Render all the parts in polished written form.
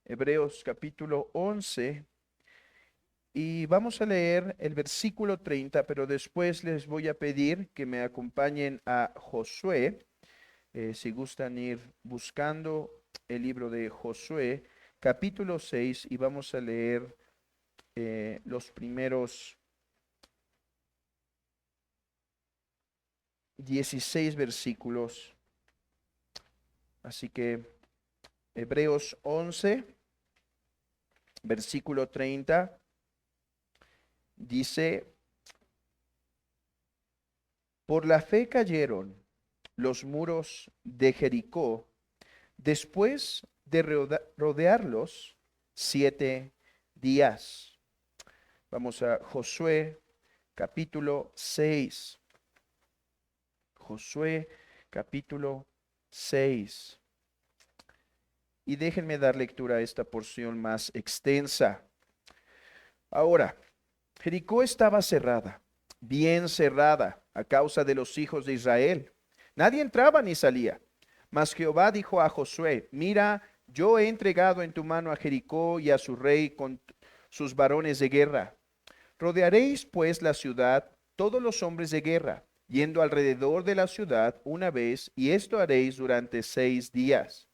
Hebreos capítulo 11 y vamos a leer el versículo 30, pero después les voy a pedir que me acompañen a Josué, si gustan ir buscando el libro de Josué, capítulo 6, y vamos a leer los primeros 16 versículos. Así que Hebreos 11, versículo 30, dice: por la fe cayeron los muros de Jericó después de rodearlos 7 días. Vamos a Josué capítulo 6. Josué capítulo 6. Y déjenme dar lectura a esta porción más extensa. Ahora, Jericó estaba cerrada, bien cerrada, a causa de los hijos de Israel. Nadie entraba ni salía. Mas Jehová dijo a Josué: mira, yo he entregado en tu mano a Jericó y a su rey con sus varones de guerra. Rodearéis pues la ciudad, todos los hombres de guerra, yendo alrededor de la ciudad una vez, y esto haréis durante 6 días.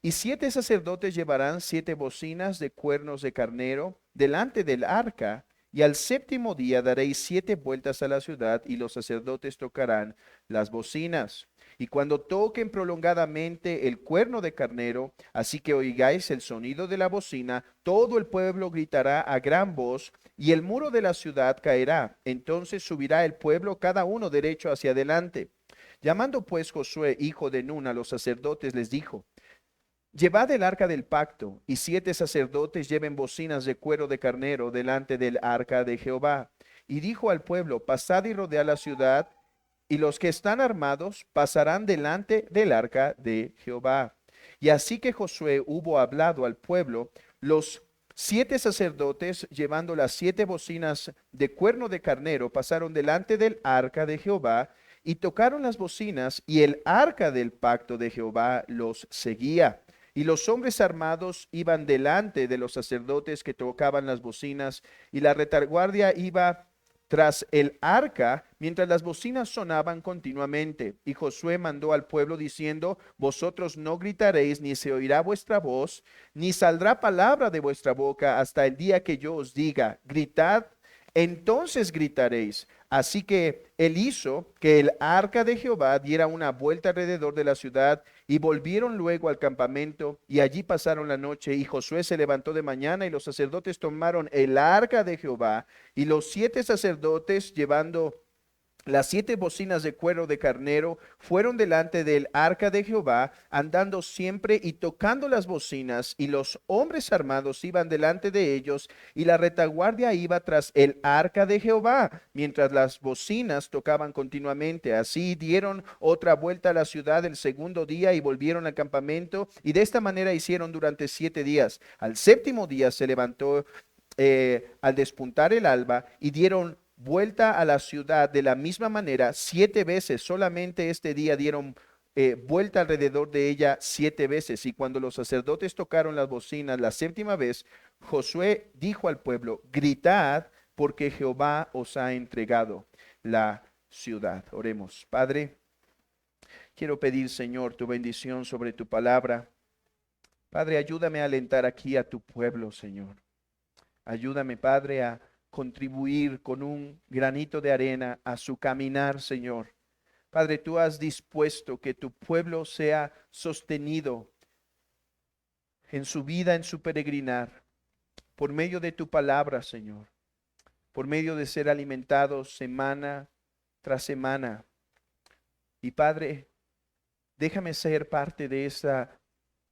Y 7 sacerdotes llevarán 7 bocinas de cuernos de carnero delante del arca, y al séptimo día daréis 7 vueltas a la ciudad, y los sacerdotes tocarán las bocinas. Y cuando toquen prolongadamente el cuerno de carnero, así que oigáis el sonido de la bocina, todo el pueblo gritará a gran voz, y el muro de la ciudad caerá. Entonces subirá el pueblo cada uno derecho hacia adelante. Llamando pues Josué, hijo de Nun, a los sacerdotes, les dijo: llevad el arca del pacto, y 7 sacerdotes lleven bocinas de cuero de carnero delante del arca de Jehová. Y dijo al pueblo: pasad y rodead la ciudad, y los que están armados pasarán delante del arca de Jehová. Y así que Josué hubo hablado al pueblo, los 7 sacerdotes, llevando las 7 bocinas de cuerno de carnero, pasaron delante del arca de Jehová, y tocaron las bocinas, y el arca del pacto de Jehová los seguía. Y los hombres armados iban delante de los sacerdotes que tocaban las bocinas, y la retaguardia iba tras el arca, mientras las bocinas sonaban continuamente. Y Josué mandó al pueblo diciendo: vosotros no gritaréis, ni se oirá vuestra voz, ni saldrá palabra de vuestra boca hasta el día que yo os diga: gritad, entonces gritaréis. Así que él hizo que el arca de Jehová diera una vuelta alrededor de la ciudad, y volvieron luego al campamento, y allí pasaron la noche. Y Josué se levantó de mañana, y los sacerdotes tomaron el arca de Jehová, y los 7 sacerdotes, llevando las 7 bocinas de cuero de carnero, fueron delante del arca de Jehová, andando siempre y tocando las bocinas, y los hombres armados iban delante de ellos, y la retaguardia iba tras el arca de Jehová, mientras las bocinas tocaban continuamente. Así dieron otra vuelta a la ciudad el segundo día, y volvieron al campamento, y de esta manera hicieron durante 7 días. Al séptimo día se levantó al despuntar el alba, y dieron vuelta a la ciudad de la misma manera 7 veces. Solamente este día dieron vuelta alrededor de ella 7 veces. Y cuando los sacerdotes tocaron las bocinas la séptima vez, Josué dijo al pueblo: gritad, porque Jehová os ha entregado la ciudad. Oremos. Padre, quiero pedir, Señor, tu bendición sobre tu palabra. Padre, ayúdame a alentar aquí a tu pueblo, Señor. Ayúdame, Padre, a contribuir con un granito de arena a su caminar, Señor. Padre, tú has dispuesto que tu pueblo sea sostenido en su vida, en su peregrinar, por medio de tu palabra, Señor, por medio de ser alimentados semana tras semana. Y Padre, déjame ser parte de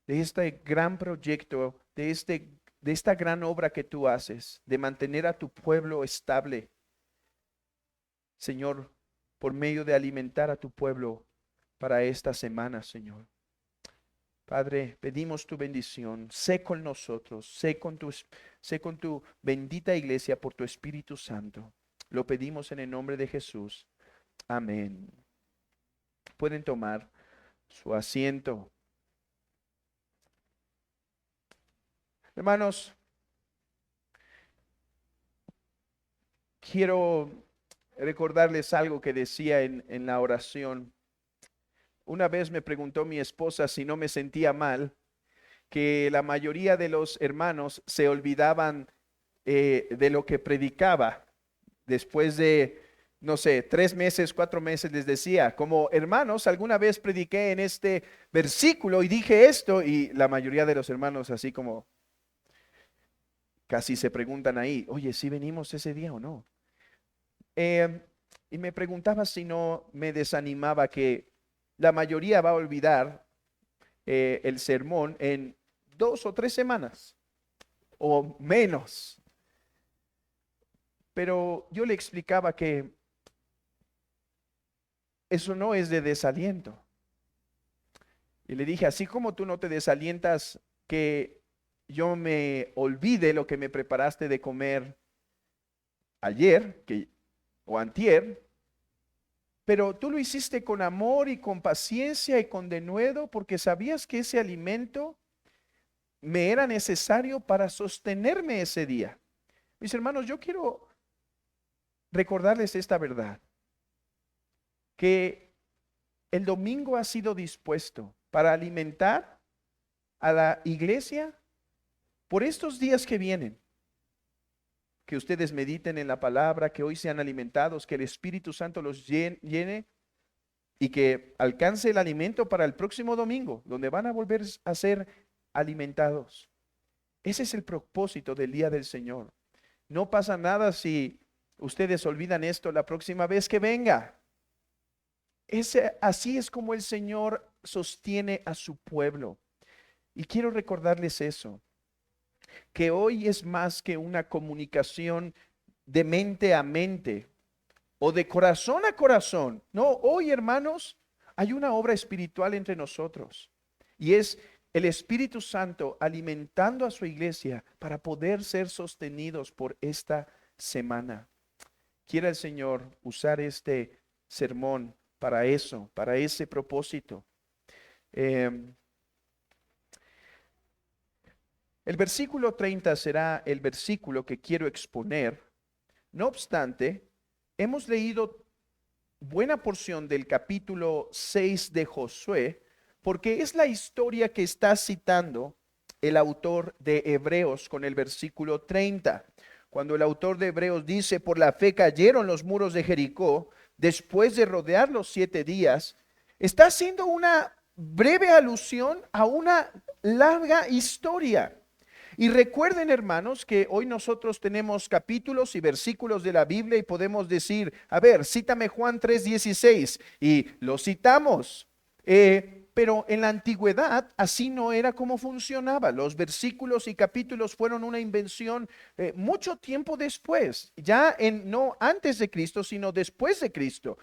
este gran proyecto, de esta gran obra que tú haces, de mantener a tu pueblo estable, Señor, por medio de alimentar a tu pueblo para esta semana, Señor. Padre, pedimos tu bendición. Sé con nosotros, sé con tu bendita iglesia por tu Espíritu Santo. Lo pedimos en el nombre de Jesús. Amén. Pueden tomar su asiento. Hermanos, quiero recordarles algo que decía en la oración. Una vez me preguntó mi esposa si no me sentía mal, que la mayoría de los hermanos se olvidaban de lo que predicaba después de, no sé, 3 meses, 4 meses. Les decía, como hermanos, alguna vez prediqué en este versículo y dije esto, y la mayoría de los hermanos así como casi se preguntan ahí, oye, ¿sí venimos ese día o no? Eh, y me preguntaba si no me desanimaba que la mayoría va a olvidar el sermón en 2 o 3 semanas o menos. Pero yo le explicaba que eso no es de desaliento. Y le dije, así como tú no te desalientas que yo me olvide lo que me preparaste de comer ayer o antier, pero tú lo hiciste con amor y con paciencia y con denuedo porque sabías que ese alimento me era necesario para sostenerme ese día. Mis hermanos, yo quiero recordarles esta verdad, que el domingo ha sido dispuesto para alimentar a la iglesia por estos días que vienen. Que ustedes mediten en la palabra, que hoy sean alimentados, que el Espíritu Santo los llene y que alcance el alimento para el próximo domingo, donde van a volver a ser alimentados. Ese es el propósito del día del Señor. No pasa nada si ustedes olvidan esto la próxima vez que venga. Así es como el Señor sostiene a su pueblo. Y quiero recordarles eso, que hoy es más que una comunicación de mente a mente o de corazón a corazón. No, hoy, hermanos, hay una obra espiritual entre nosotros y es el Espíritu Santo alimentando a su iglesia para poder ser sostenidos por esta semana. Quiera el Señor usar este sermón para eso, para ese propósito. El versículo 30 será el versículo que quiero exponer. No obstante, hemos leído buena porción del capítulo 6 de Josué, porque es la historia que está citando el autor de Hebreos con el versículo 30. Cuando el autor de Hebreos dice, por la fe cayeron los muros de Jericó, después de rodear los 7 días, está haciendo una breve alusión a una larga historia. Y recuerden, hermanos, que hoy nosotros tenemos capítulos y versículos de la Biblia y podemos decir, a ver, cítame Juan 3:16 y lo citamos. Pero en la antigüedad así no era como funcionaba. Los versículos y capítulos fueron una invención mucho tiempo después, no antes de Cristo, sino después de Cristo.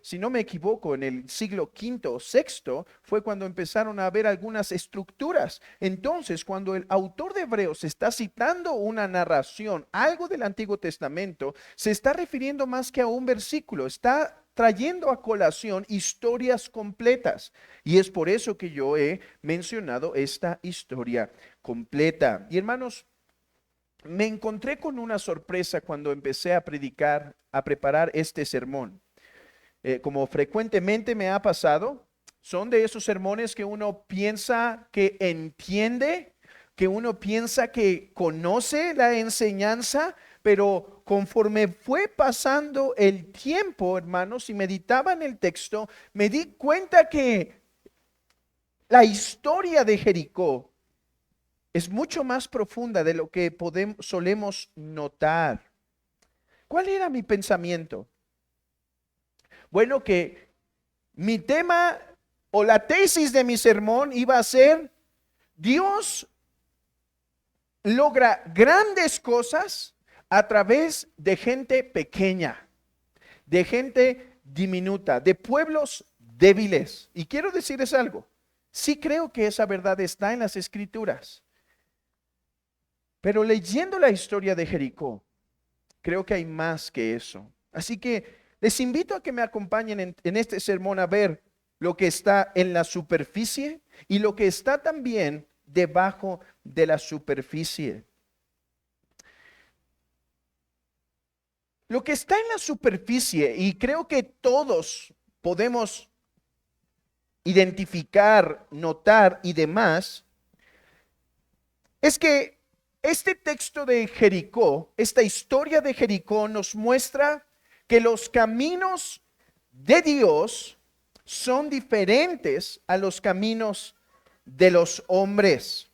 Si no me equivoco, en el siglo V o VI fue cuando empezaron a haber algunas estructuras. Entonces, cuando el autor de Hebreos está citando una narración, algo del Antiguo Testamento, se está refiriendo más que a un versículo, está trayendo a colación historias completas. Y es por eso que yo he mencionado esta historia completa. Y hermanos, me encontré con una sorpresa cuando empecé a predicar, a preparar este sermón. Como frecuentemente me ha pasado, son de esos sermones que uno piensa que entiende, que uno piensa que conoce la enseñanza, pero conforme fue pasando el tiempo, hermanos, y meditaba en el texto, me di cuenta que la historia de Jericó es mucho más profunda de lo que solemos notar. ¿Cuál era mi pensamiento? Bueno, que mi tema o la tesis de mi sermón iba a ser: Dios logra grandes cosas a través de gente pequeña, de gente diminuta, de pueblos débiles. Y quiero decirles algo, sí creo que esa verdad está en las Escrituras, pero leyendo la historia de Jericó, creo que hay más que eso. Así que les invito a que me acompañen en este sermón a ver lo que está en la superficie y lo que está también debajo de la superficie. Lo que está en la superficie, y creo que todos podemos identificar, notar y demás, es que este texto de Jericó, esta historia de Jericó nos muestra que los caminos de Dios son diferentes a los caminos de los hombres.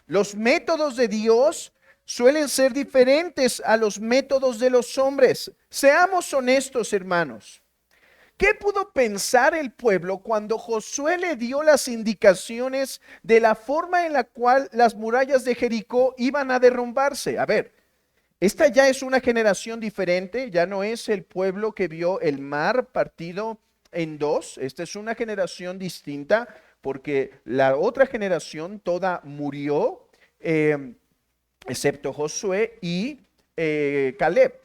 Los métodos de Dios suelen ser diferentes a los métodos de los hombres. Seamos honestos, hermanos. ¿Qué pudo pensar el pueblo cuando Josué le dio las indicaciones de la forma en la cual las murallas de Jericó iban a derrumbarse? A ver, esta ya es una generación diferente, ya no es el pueblo que vio el mar partido en dos. Esta es una generación distinta porque la otra generación toda murió, excepto Josué y Caleb.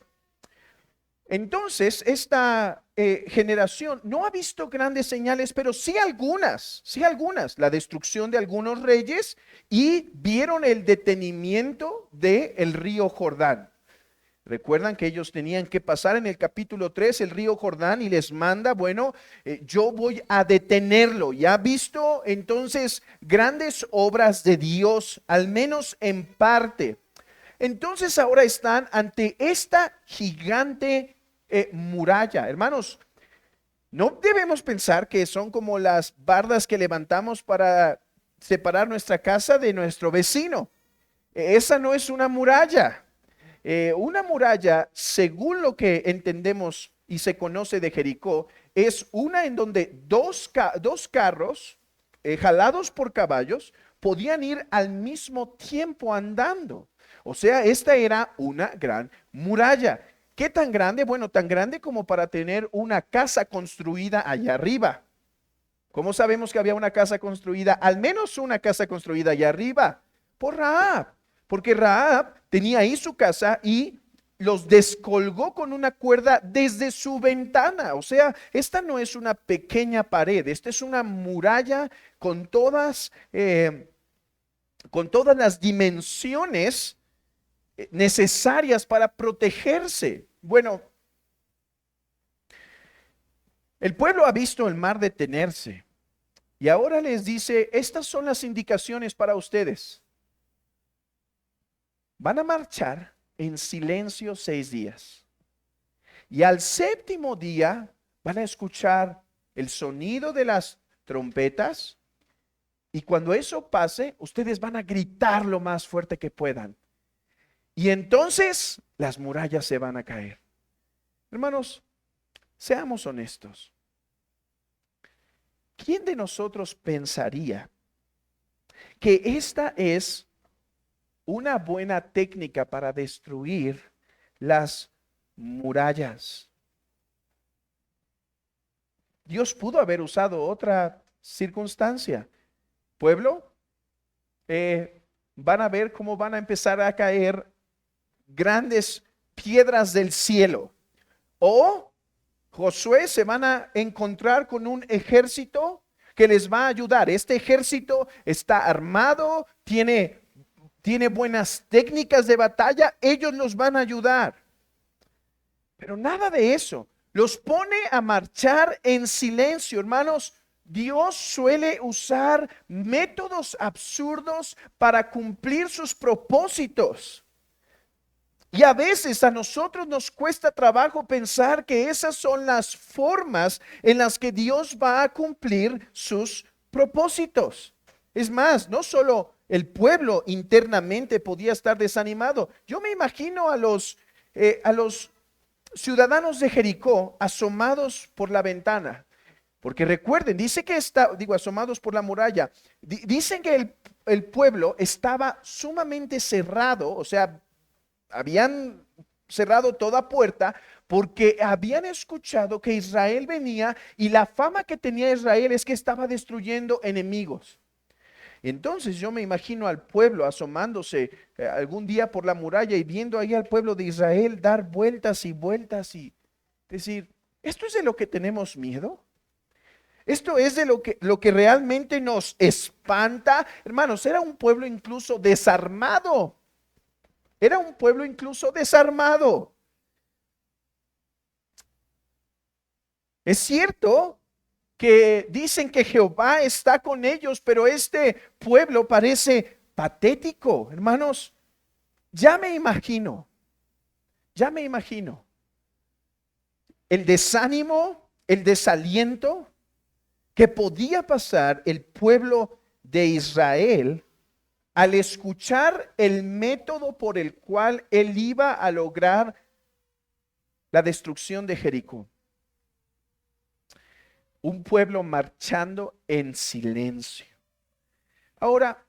Entonces, esta generación no ha visto grandes señales, pero sí algunas, la destrucción de algunos reyes y vieron el detenimiento del río Jordán. Recuerdan que ellos tenían que pasar en el capítulo 3 el río Jordán y les manda, bueno, yo voy a detenerlo. Ya ha visto entonces grandes obras de Dios, al menos en parte. Entonces ahora están ante esta gigante muralla. Hermanos, no debemos pensar que son como las bardas que levantamos para separar nuestra casa de nuestro vecino. Esa no es una muralla. Una muralla, según lo que entendemos y se conoce de Jericó, es una en donde dos carros jalados por caballos podían ir al mismo tiempo andando. O sea, esta era una gran muralla. ¿Qué tan grande? Bueno, tan grande como para tener una casa construida allá arriba. ¿Cómo sabemos que había una casa construida? Al menos una casa construida allá arriba. Por Rahab. Porque Rahab tenía ahí su casa y los descolgó con una cuerda desde su ventana. O sea, esta no es una pequeña pared, esta es una muralla con todas las dimensiones necesarias para protegerse. Bueno, el pueblo ha visto el mar detenerse y ahora les dice, estas son las indicaciones para ustedes. Van a marchar en silencio 6 días. Y al séptimo día van a escuchar el sonido de las trompetas. Y cuando eso pase, ustedes van a gritar lo más fuerte que puedan. Y entonces las murallas se van a caer. Hermanos, seamos honestos. ¿Quién de nosotros pensaría que esta es una buena técnica para destruir las murallas? Dios pudo haber usado otra circunstancia. Pueblo, van a ver cómo van a empezar a caer grandes piedras del cielo. O Josué se van a encontrar con un ejército que les va a ayudar. Este ejército está armado, tiene buenas técnicas de batalla, ellos los van a ayudar. Pero nada de eso. Los pone a marchar en silencio, hermanos. Dios suele usar métodos absurdos para cumplir sus propósitos. Y a veces a nosotros nos cuesta trabajo pensar que esas son las formas en las que Dios va a cumplir sus propósitos. Es más, no solo el pueblo internamente podía estar desanimado. Yo me imagino a los ciudadanos de Jericó asomados por la ventana. Porque recuerden, dice que asomados por la muralla. Dicen que el pueblo estaba sumamente cerrado, o sea, habían cerrado toda puerta porque habían escuchado que Israel venía y la fama que tenía Israel es que estaba destruyendo enemigos. Entonces yo me imagino al pueblo asomándose algún día por la muralla y viendo ahí al pueblo de Israel dar vueltas y vueltas y decir, ¿esto es de lo que tenemos miedo? Esto es de lo que realmente nos espanta. Hermanos, era un pueblo incluso desarmado. Era un pueblo incluso desarmado. Es cierto que dicen que Jehová está con ellos, pero este pueblo parece patético. Hermanos, ya me imagino, ya me imagino el desánimo, el desaliento que podía pasar el pueblo de Israel al escuchar el método por el cual él iba a lograr la destrucción de Jericó. Un pueblo marchando en silencio. Ahora,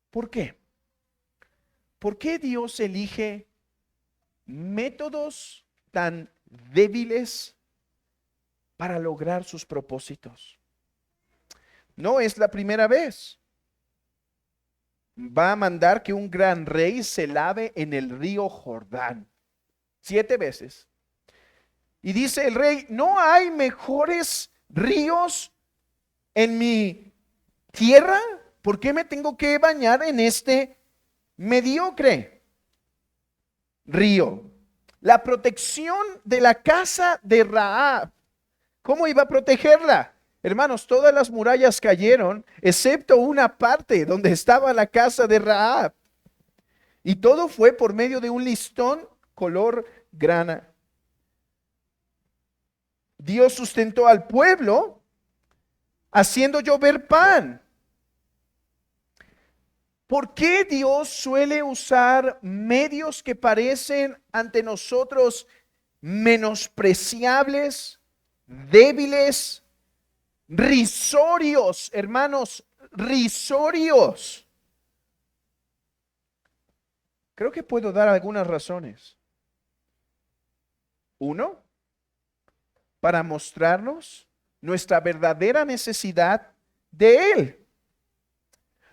¿por qué? ¿Por qué Dios elige métodos tan débiles para lograr sus propósitos? No es la primera vez. Va a mandar que un gran rey se lave en el río Jordán 7 veces. Y dice el rey, no hay mejores ríos en mi tierra. ¿Por qué me tengo que bañar en este mediocre río? La protección de la casa de Rahab. ¿Cómo iba a protegerla? Hermanos, todas las murallas cayeron, excepto una parte donde estaba la casa de Rahab. Y todo fue por medio de un listón color grana. Dios sustentó al pueblo haciendo llover pan. ¿Por qué Dios suele usar medios que parecen ante nosotros menospreciables, débiles, risorios, hermanos, risorios? Creo que puedo dar algunas razones. Uno, para mostrarnos nuestra verdadera necesidad de Él.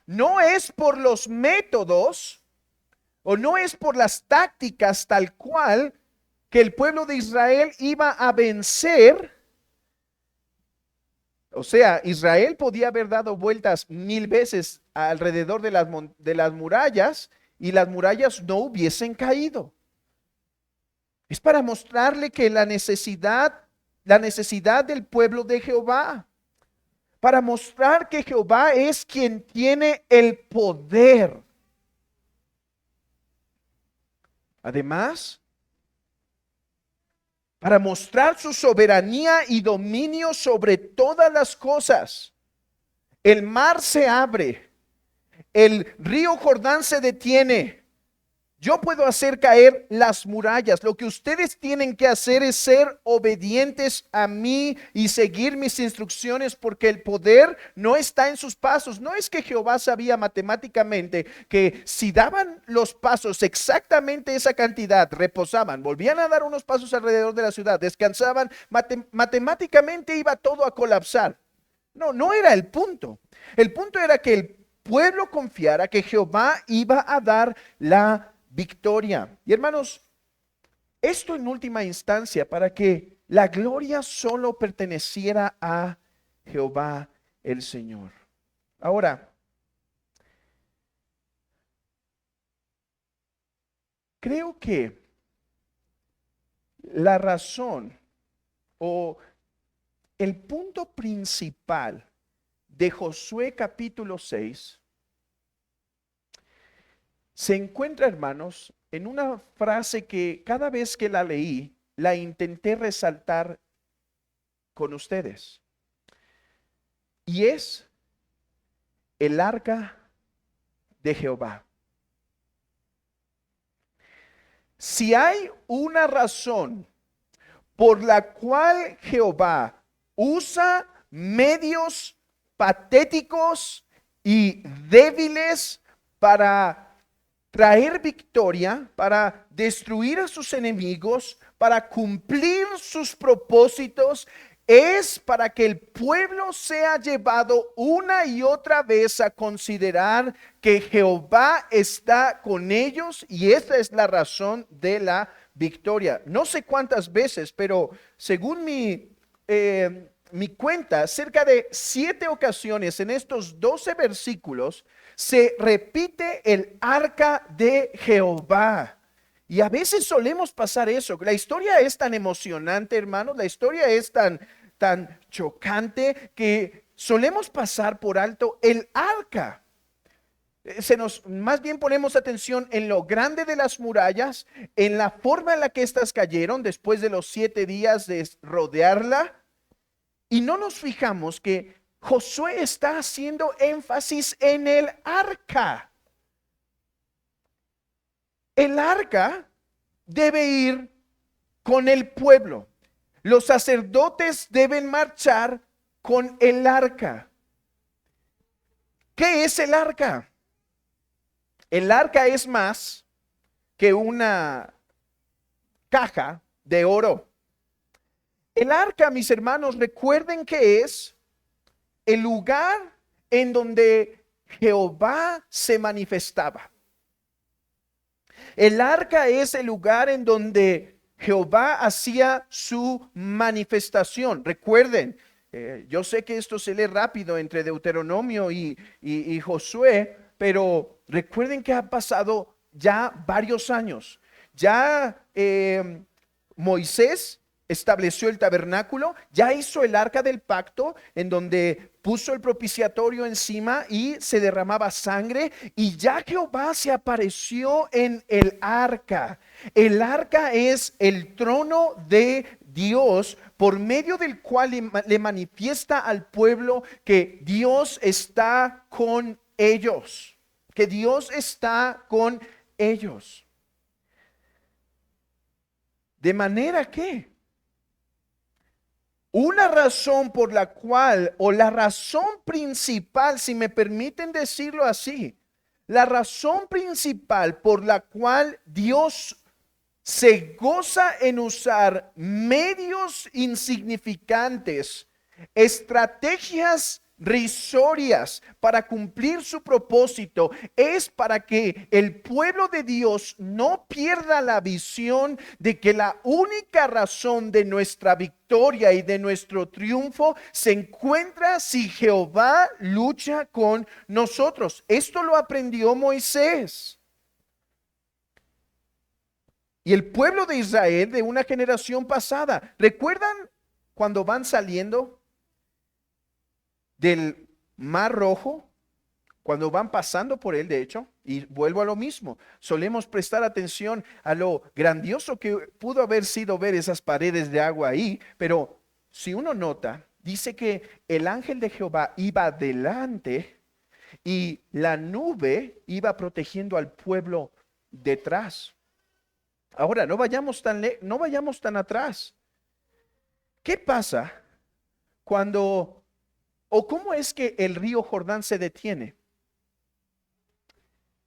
No es por los métodos o no es por las tácticas tal cual que el pueblo de Israel iba a vencer. O sea, Israel podía haber dado vueltas 1000 veces alrededor de las murallas y las murallas no hubiesen caído. Es para mostrarle que la necesidad del pueblo de Jehová, para mostrar que Jehová es quien tiene el poder. Además, para mostrar su soberanía y dominio sobre todas las cosas. El mar se abre, el río Jordán se detiene. Yo puedo hacer caer las murallas. Lo que ustedes tienen que hacer es ser obedientes a mí y seguir mis instrucciones, porque el poder no está en sus pasos. No es que Jehová sabía matemáticamente que si daban los pasos exactamente esa cantidad, reposaban, volvían a dar unos pasos alrededor de la ciudad, descansaban, matemáticamente iba todo a colapsar. No, no era el punto. El punto era que el pueblo confiara que Jehová iba a dar la victoria. Y hermanos, esto en última instancia para que la gloria solo perteneciera a Jehová el Señor. Ahora, creo que la razón o el punto principal de Josué capítulo 6 se encuentra, hermanos, en una frase que cada vez que la leí, la intenté resaltar con ustedes. Y es el arca de Jehová. Si hay una razón por la cual Jehová usa medios patéticos y débiles para traer victoria, para destruir a sus enemigos, para cumplir sus propósitos, es para que el pueblo sea llevado una y otra vez a considerar que Jehová está con ellos, y esa es la razón de la victoria. No sé cuántas veces, pero según mi mi cuenta, cerca de 7 ocasiones en estos 12 versículos se repite el arca de Jehová. Y a veces solemos pasar eso. La historia es tan emocionante, hermanos. La historia es tan chocante que solemos pasar por alto el arca. Más bien ponemos atención en lo grande de las murallas, en la forma en la que éstas cayeron después de los 7 días de rodearla. Y no nos fijamos que Josué está haciendo énfasis en el arca. El arca debe ir con el pueblo. Los sacerdotes deben marchar con el arca. ¿Qué es el arca? El arca es más que una caja de oro. El arca, mis hermanos, recuerden que es el lugar en donde Jehová se manifestaba. El arca es el lugar en donde Jehová hacía su manifestación. Recuerden, yo sé que esto se lee rápido entre Deuteronomio y Josué, pero recuerden que ha pasado ya varios años. Ya Moisés estableció el tabernáculo, ya hizo el arca del pacto en donde puso el propiciatorio encima y se derramaba sangre, y ya Jehová se apareció en el arca. El arca es el trono de Dios por medio del cual le manifiesta al pueblo que Dios está con ellos, que Dios está con ellos. De manera que una razón por la cual, o la razón principal, si me permiten decirlo así, la razón principal por la cual Dios se goza en usar medios insignificantes, estrategias risorias para cumplir su propósito, es para que el pueblo de Dios no pierda la visión de que la única razón de nuestra victoria y de nuestro triunfo se encuentra si Jehová lucha con nosotros. Esto lo aprendió Moisés. Y el pueblo de Israel de una generación pasada, ¿recuerdan cuando van saliendo del Mar Rojo? Cuando van pasando por él, de hecho, y vuelvo a lo mismo, solemos prestar atención a lo grandioso que pudo haber sido ver esas paredes de agua ahí, pero si uno nota, dice que el ángel de Jehová iba delante y la nube iba protegiendo al pueblo detrás. Ahora, no vayamos tan atrás. ¿Qué pasa cuando, o cómo es que el río Jordán se detiene?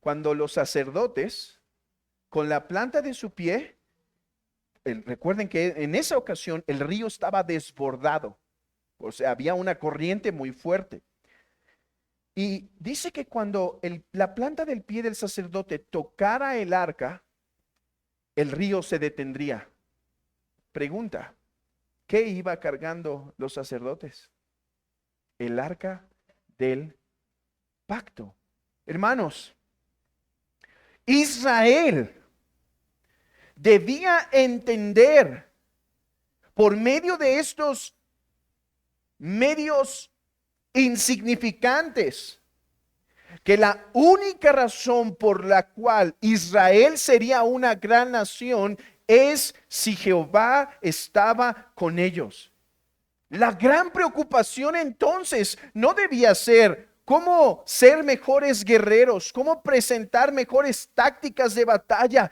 Cuando los sacerdotes, con la planta de su pie, recuerden que en esa ocasión el río estaba desbordado, o sea, había una corriente muy fuerte. Y dice que cuando la planta del pie del sacerdote tocara el arca, el río se detendría. Pregunta, ¿qué iba cargando los sacerdotes? El arca del pacto. Hermanos, Israel debía entender por medio de estos medios insignificantes que la única razón por la cual Israel sería una gran nación es si Jehová estaba con ellos. La gran preocupación entonces no debía ser cómo ser mejores guerreros, cómo presentar mejores tácticas de batalla.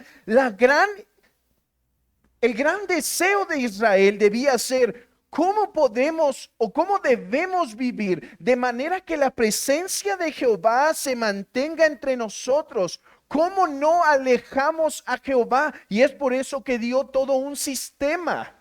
El gran deseo de Israel debía ser cómo podemos o cómo debemos vivir de manera que la presencia de Jehová se mantenga entre nosotros. ¿Cómo no alejamos a Jehová? Y es por eso que dio todo un sistema.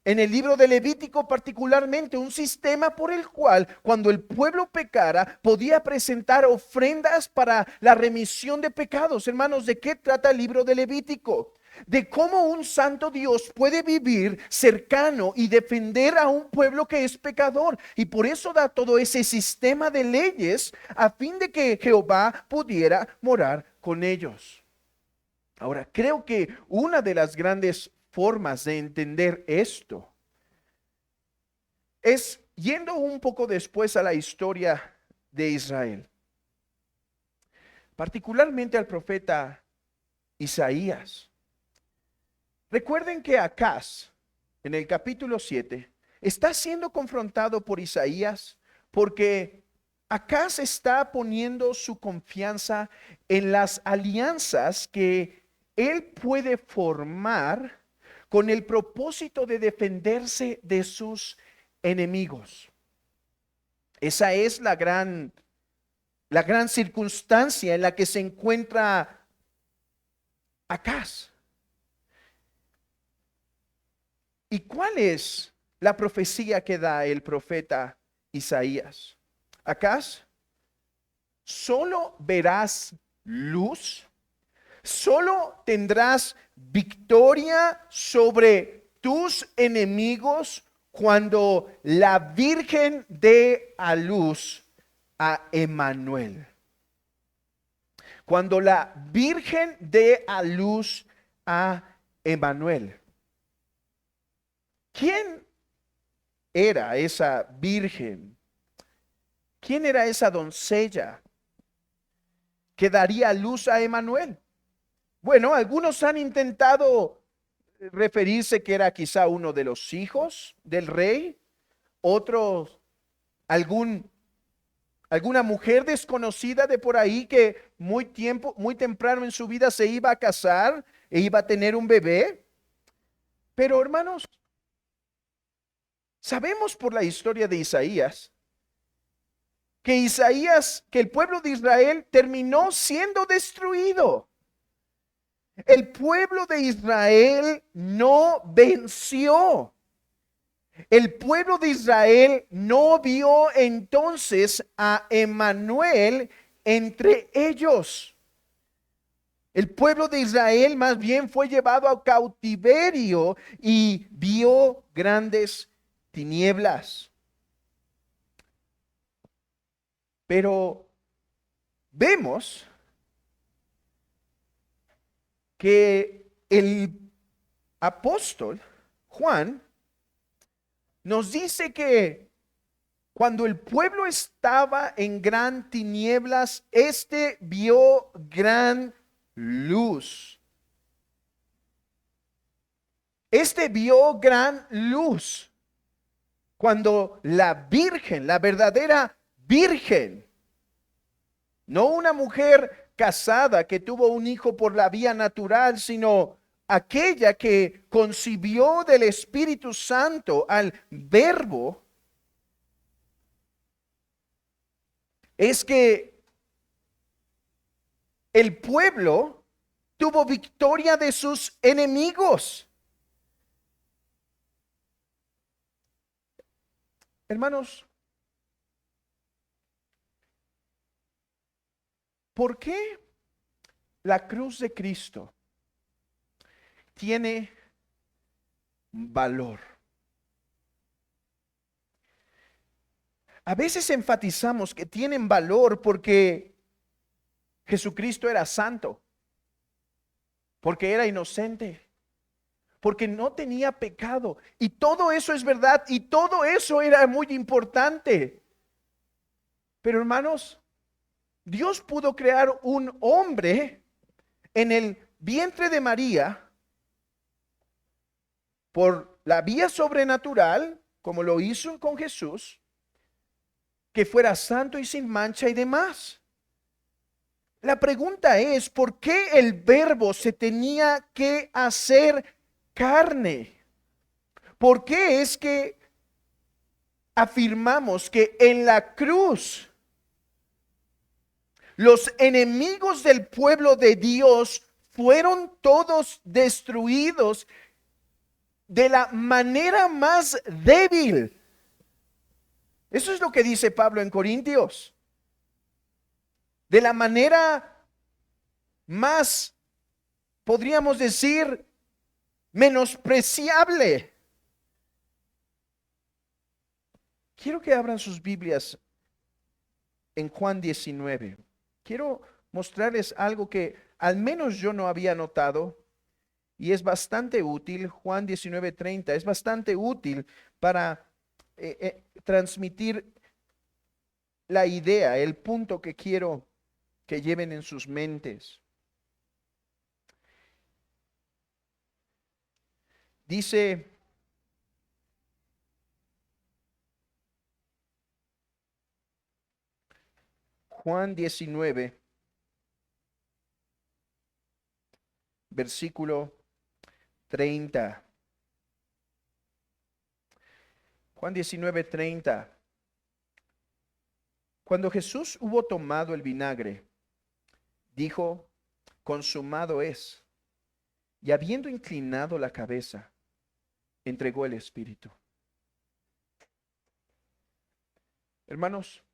En el libro de Levítico particularmente, un sistema por el cual cuando el pueblo pecara podía presentar ofrendas para la remisión de pecados. Hermanos, ¿de qué trata el libro de Levítico? de cómo un santo Dios puede vivir cercano y defender a un pueblo que es pecador. Y por eso da todo ese sistema de leyes a fin de que Jehová pudiera morar con ellos. Ahora, creo que una de las grandes formas de entender esto es yendo un poco después a la historia de Israel, particularmente al profeta Isaías. Recuerden que Acaz, en el capítulo 7, está siendo confrontado por Isaías porque Acaz está poniendo su confianza en las alianzas que él puede formar con el propósito de defenderse de sus enemigos. Esa es la gran circunstancia en la que se encuentra Acaz. ¿Y cuál es la profecía que da el profeta Isaías? Acaz, solo verás luz, solo tendrás victoria sobre tus enemigos cuando la Virgen dé a luz a Emmanuel. Cuando la Virgen dé a luz a Emmanuel. ¿Quién era esa virgen? ¿Quién era esa doncella que daría luz a Emmanuel? Bueno, algunos han intentado referirse que era quizá uno de los hijos del rey, otros alguna mujer desconocida de por ahí que muy temprano en su vida se iba a casar e iba a tener un bebé. Pero hermanos, sabemos por la historia de Isaías que el pueblo de Israel terminó siendo destruido. El pueblo de Israel no venció. El pueblo de Israel no vio entonces a Emmanuel entre ellos. El pueblo de Israel más bien fue llevado a cautiverio y vio grandes tinieblas. Pero vemos que el apóstol Juan nos dice que cuando el pueblo estaba en gran tinieblas, éste vio gran luz. Este vio gran luz cuando la virgen, la verdadera virgen, no una mujer casada que tuvo un hijo por la vía natural, sino aquella que concibió del Espíritu Santo al Verbo, es que el pueblo tuvo victoria de sus enemigos. Hermanos, ¿por qué la cruz de Cristo tiene valor? A veces enfatizamos que tienen valor porque Jesucristo era santo, porque era inocente, porque no tenía pecado. Y todo eso es verdad y todo eso era muy importante. Pero hermanos, Dios pudo crear un hombre en el vientre de María por la vía sobrenatural, como lo hizo con Jesús, que fuera santo y sin mancha y demás. La pregunta es, ¿por qué el Verbo se tenía que hacer carne? ¿Por qué es que afirmamos que en la cruz los enemigos del pueblo de Dios fueron todos destruidos de la manera más débil? Eso es lo que dice Pablo en Corintios. De la manera más podríamos decir, menospreciable. Quiero que abran sus Biblias en Juan 19. Quiero mostrarles algo que al menos yo no había notado y es bastante útil. Juan 19:30 es bastante útil para transmitir la idea, el punto que quiero que lleven en sus mentes. Dice Juan 19, versículo 30. Juan 19:30. Cuando Jesús hubo tomado el vinagre, dijo, consumado es. Y habiendo inclinado la cabeza, entregó el espíritu. Hermanos,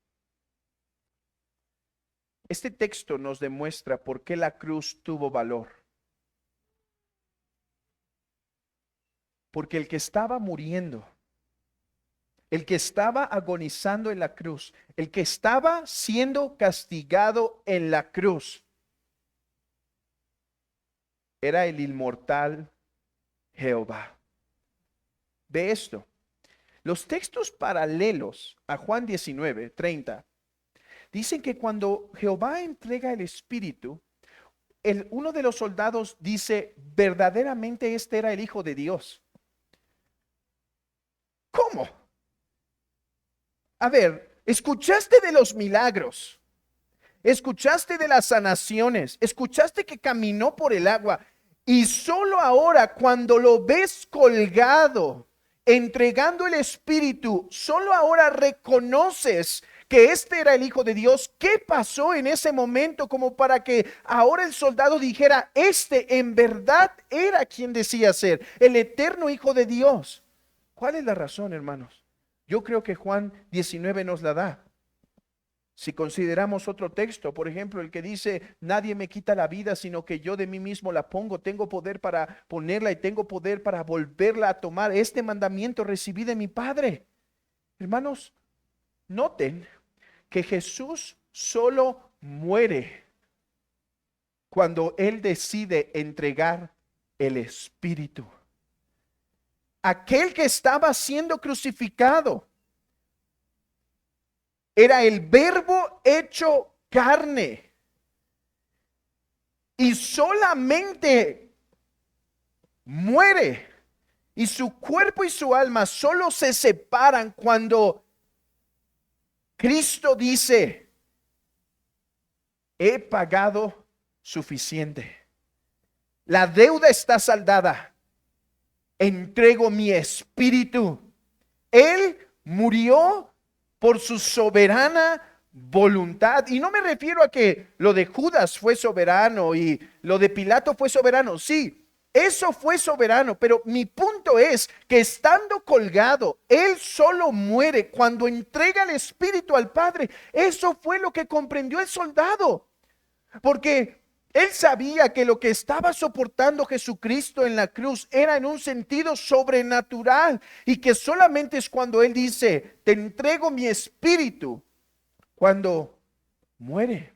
este texto nos demuestra por qué la cruz tuvo valor. Porque el que estaba muriendo, el que estaba agonizando en la cruz, el que estaba siendo castigado en la cruz, era el inmortal Jehová. Ve esto. Los textos paralelos a Juan 19:30 dicen que cuando Jehová entrega el espíritu, uno de los soldados dice, verdaderamente este era el Hijo de Dios. ¿Cómo? A ver, escuchaste de los milagros, escuchaste de las sanaciones, escuchaste que caminó por el agua y solo ahora cuando lo ves colgado, entregando el espíritu, solo ahora reconoces que este era el Hijo de Dios. ¿Qué pasó en ese momento como para que ahora el soldado dijera, este en verdad era quien decía ser, el eterno Hijo de Dios? ¿Cuál es la razón, hermanos? Yo creo que Juan 19 nos la da. Si consideramos otro texto, por ejemplo, el que dice, nadie me quita la vida, sino que yo de mí mismo la pongo, tengo poder para ponerla y tengo poder para volverla a tomar. Este mandamiento recibí de mi Padre. Hermanos, noten que Jesús solo muere cuando Él decide entregar el Espíritu. Aquel que estaba siendo crucificado era el Verbo hecho carne. Y solamente muere. Y su cuerpo y su alma solo se separan cuando Cristo dice, he pagado suficiente. La deuda está saldada. Entrego mi espíritu. Él murió por su soberana voluntad. Y no me refiero a que lo de Judas fue soberano y lo de Pilato fue soberano. Sí, eso fue soberano, pero mi punto es que estando colgado, Él solo muere cuando entrega el espíritu al Padre. Eso fue lo que comprendió el soldado, porque él sabía que lo que estaba soportando Jesucristo en la cruz era en un sentido sobrenatural y que solamente es cuando Él dice, te entrego mi espíritu, cuando muere.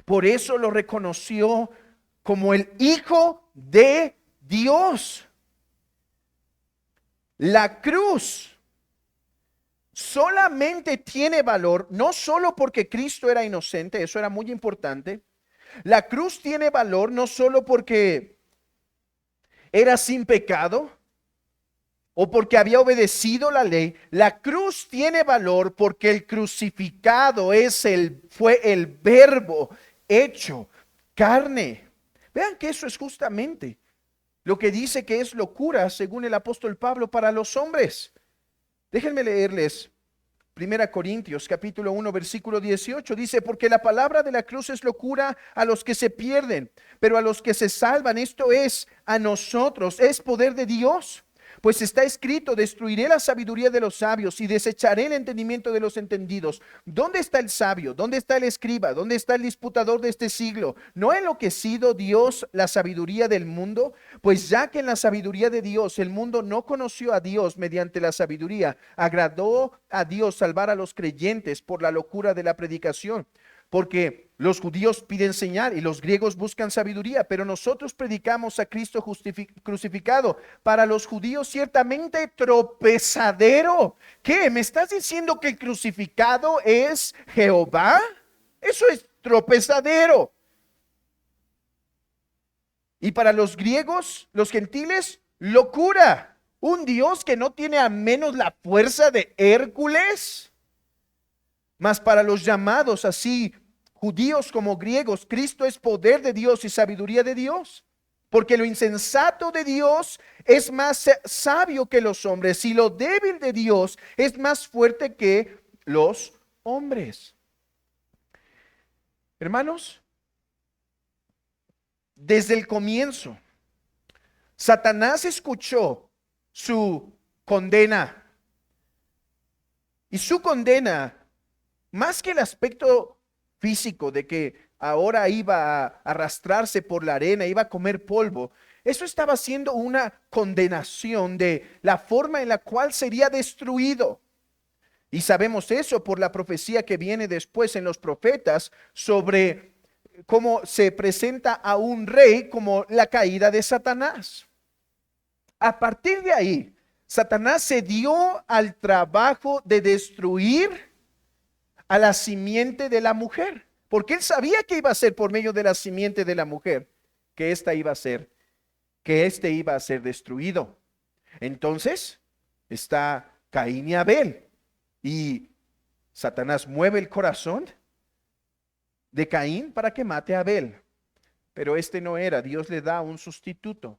Por eso lo reconoció como el Hijo de Dios. La cruz solamente tiene valor, no solo porque Cristo era inocente, eso era muy importante. La cruz tiene valor no solo porque era sin pecado o porque había obedecido la ley. La cruz tiene valor porque el crucificado fue el Verbo hecho carne. Vean que eso es justamente lo que dice que es locura, según el apóstol Pablo, para los hombres. Déjenme leerles 1 Corintios capítulo 1 versículo 18 dice, porque la palabra de la cruz es locura a los que se pierden, pero a los que se salvan, esto es, a nosotros, es poder de Dios. Pues está escrito: destruiré la sabiduría de los sabios y desecharé el entendimiento de los entendidos. ¿Dónde está el sabio? ¿Dónde está el escriba? ¿Dónde está el disputador de este siglo? ¿No ha enloquecido Dios la sabiduría del mundo? Pues ya que en la sabiduría de Dios el mundo no conoció a Dios mediante la sabiduría, agradó a Dios salvar a los creyentes por la locura de la predicación. Porque los judíos piden señal y los griegos buscan sabiduría, pero nosotros predicamos a Cristo crucificado. Para los judíos ciertamente tropezadero. ¿Qué? ¿Me estás diciendo que el crucificado es Jehová? Eso es tropezadero. Y para los griegos, los gentiles, locura. Un Dios que no tiene a menos la fuerza de Hércules. Mas para los llamados, así judíos como griegos, Cristo es poder de Dios y sabiduría de Dios. Porque lo insensato de Dios es más sabio que los hombres, y lo débil de Dios es más fuerte que los hombres. Hermanos, desde el comienzo, Satanás escuchó su condena. Y su condena, más que el aspecto físico de que ahora iba a arrastrarse por la arena, iba a comer polvo, eso estaba siendo una condenación de la forma en la cual sería destruido. Y sabemos eso por la profecía que viene después en los profetas sobre cómo se presenta a un rey como la caída de Satanás. A partir de ahí, Satanás se dio al trabajo de destruir a la simiente de la mujer, porque él sabía que iba a ser por medio de la simiente de la mujer, que éste iba a ser destruido. Entonces, está Caín y Abel, y Satanás mueve el corazón de Caín para que mate a Abel, pero este no era. Dios le da un sustituto.